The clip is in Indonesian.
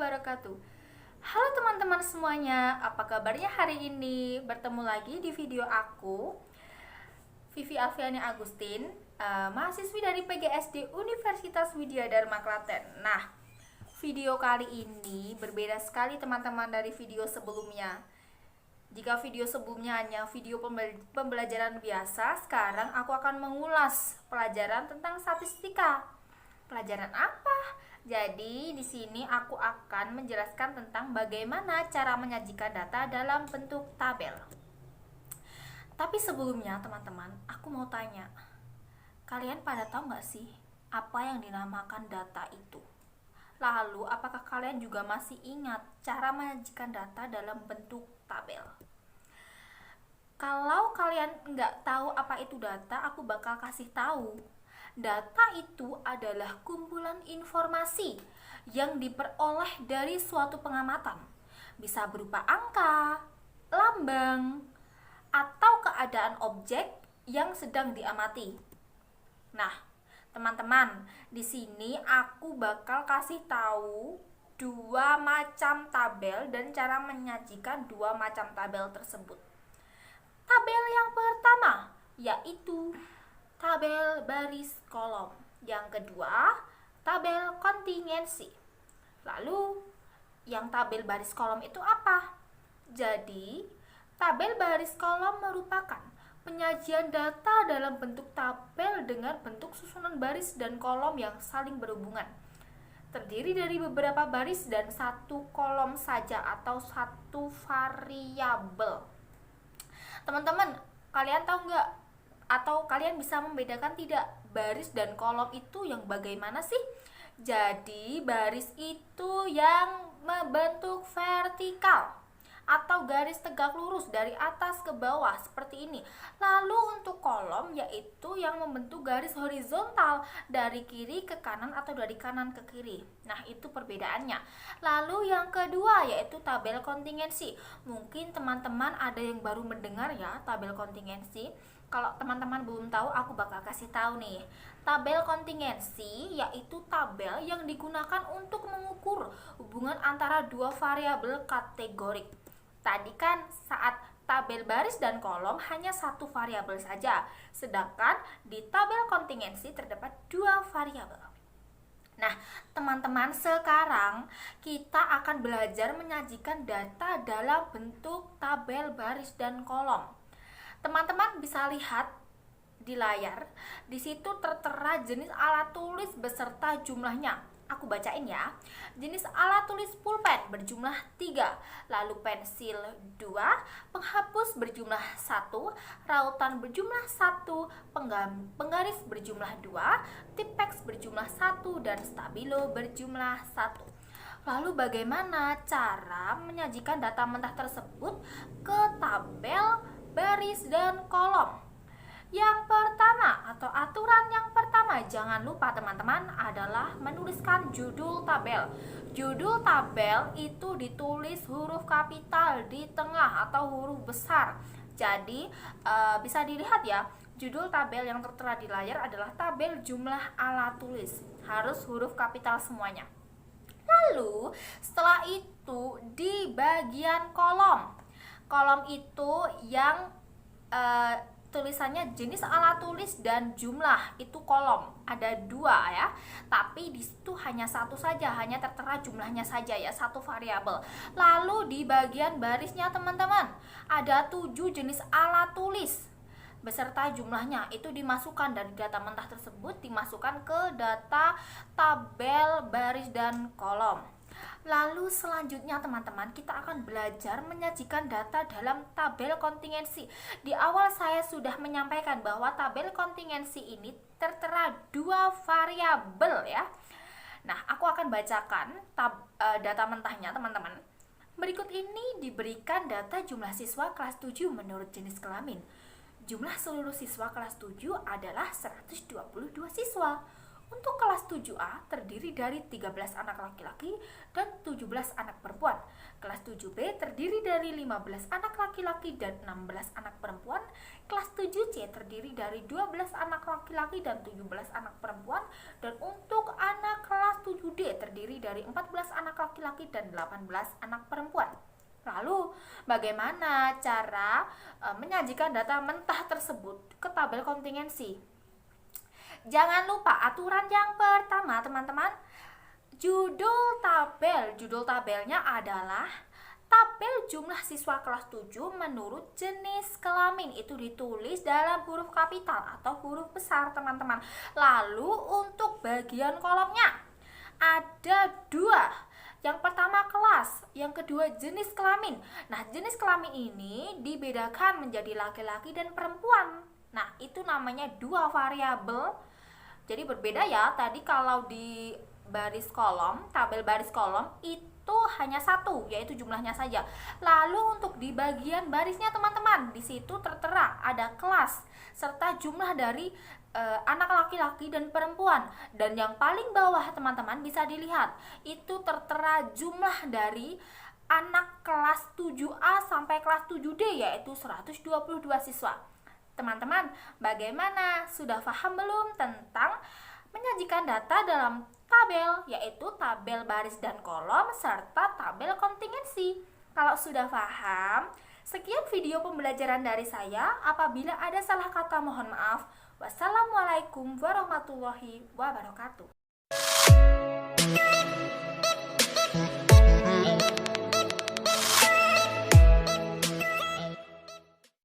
wabarakatuh. Halo teman-teman semuanya, apa kabarnya hari ini? Bertemu lagi di video aku, Vivi Alfiani Agustin, mahasiswi dari PGSD Universitas Widya Dharma Klaten. Nah, video kali ini berbeda sekali teman-teman dari video sebelumnya. Jika video sebelumnya hanya video pembelajaran biasa, sekarang aku akan mengulas pelajaran tentang statistika. Pelajaran apa? Jadi di sini aku akan menjelaskan tentang bagaimana cara menyajikan data dalam bentuk tabel. Tapi sebelumnya teman-teman, aku mau tanya, kalian pada tahu nggak sih apa yang dinamakan data itu? Lalu, apakah kalian juga masih ingat cara menyajikan data dalam bentuk tabel? Kalau kalian nggak tahu apa itu data, aku bakal kasih tahu. Data itu adalah kumpulan informasi yang diperoleh dari suatu pengamatan. Bisa berupa angka, lambang, atau keadaan objek yang sedang diamati. Nah, teman-teman, di sini aku bakal kasih tahu dua macam tabel dan cara menyajikan dua macam tabel tersebut. Tabel yang pertama yaitu tabel baris kolom. Yang kedua, tabel kontingensi. Lalu, yang tabel baris kolom itu apa? Jadi, tabel baris kolom merupakan penyajian data dalam bentuk tabel dengan bentuk susunan baris dan kolom yang saling berhubungan. Terdiri dari beberapa baris dan satu kolom saja atau satu variabel. Teman-teman, kalian tahu nggak? Atau kalian bisa membedakan tidak baris dan kolom itu yang bagaimana sih? Jadi, baris itu yang membentuk vertikal atau garis tegak lurus dari atas ke bawah seperti ini. Lalu untuk kolom yaitu yang membentuk garis horizontal dari kiri ke kanan atau dari kanan ke kiri. Nah, itu perbedaannya. Lalu yang kedua yaitu tabel kontingensi. Mungkin teman-teman ada yang baru mendengar ya tabel kontingensi. Kalau teman-teman belum tahu, aku bakal kasih tahu nih. Tabel kontingensi yaitu tabel yang digunakan untuk mengukur hubungan antara dua variabel kategorik. Tadi kan saat tabel baris dan kolom hanya satu variabel saja, sedangkan di tabel kontingensi terdapat dua variabel. Nah, teman-teman, sekarang kita akan belajar menyajikan data dalam bentuk tabel baris dan kolom. Teman-teman bisa lihat di layar, di situ tertera jenis alat tulis beserta jumlahnya. Aku bacain ya. Jenis alat tulis pulpen berjumlah 3, lalu pensil 2, penghapus berjumlah 1, rautan berjumlah 1, penggaris berjumlah 2, tipex berjumlah 1, dan stabilo berjumlah 1. Lalu bagaimana cara menyajikan data mentah tersebut ke tabel baris dan kolom? Yang pertama atau aturan yang pertama, jangan lupa teman-teman, adalah menuliskan judul tabel. Judul tabel itu ditulis huruf kapital di tengah atau huruf besar. Jadi bisa dilihat ya, judul tabel yang tertera di layar adalah tabel jumlah alat tulis. Harus huruf kapital semuanya. Lalu setelah itu di bagian kolom. Kolom itu yang tulisannya jenis alat tulis dan jumlah, itu kolom ada 2 ya, tapi di situ hanya satu saja, hanya tertera jumlahnya saja ya, satu variabel. Lalu di bagian barisnya teman-teman ada 7 jenis alat tulis beserta jumlahnya, itu dimasukkan dari data mentah tersebut, dimasukkan ke data tabel baris dan kolom. Lalu selanjutnya teman-teman, kita akan belajar menyajikan data dalam tabel kontingensi. Di awal saya sudah menyampaikan bahwa tabel kontingensi ini tertera 2 variabel ya. Nah, aku akan bacakan data mentahnya teman-teman. Berikut ini diberikan data jumlah siswa kelas 7 menurut jenis kelamin. Jumlah seluruh siswa kelas 7 adalah 122 siswa. Untuk kelas 7A terdiri dari 13 anak laki-laki dan 17 anak perempuan. Kelas 7B terdiri dari 15 anak laki-laki dan 16 anak perempuan. Kelas 7C terdiri dari 12 anak laki-laki dan 17 anak perempuan. Dan untuk anak kelas 7D terdiri dari 14 anak laki-laki dan 18 anak perempuan. Lalu, bagaimana cara menyajikan data mentah tersebut ke tabel kontingensi? Jangan lupa aturan yang pertama, teman-teman. Judul tabelnya adalah tabel jumlah siswa kelas 7 menurut jenis kelamin. Itu ditulis dalam huruf kapital atau huruf besar, teman-teman. Lalu untuk bagian kolomnya ada dua. Yang pertama kelas, yang kedua jenis kelamin. Nah, jenis kelamin ini dibedakan menjadi laki-laki dan perempuan. Nah, itu namanya dua variabel. Jadi berbeda ya. Tadi kalau di baris kolom, tabel baris kolom itu hanya satu, yaitu jumlahnya saja. Lalu untuk di bagian barisnya, teman-teman, di situ tertera ada kelas serta jumlah dari anak laki-laki dan perempuan. Dan yang paling bawah, teman-teman, bisa dilihat itu tertera jumlah dari anak kelas 7A sampai kelas 7D, yaitu 122 siswa. Teman-teman, bagaimana? Sudah paham belum tentang menyajikan data dalam tabel, yaitu tabel baris dan kolom serta tabel kontingensi? Kalau sudah paham, sekian video pembelajaran dari saya. Apabila ada salah kata, mohon maaf. Wassalamualaikum warahmatullahi wabarakatuh.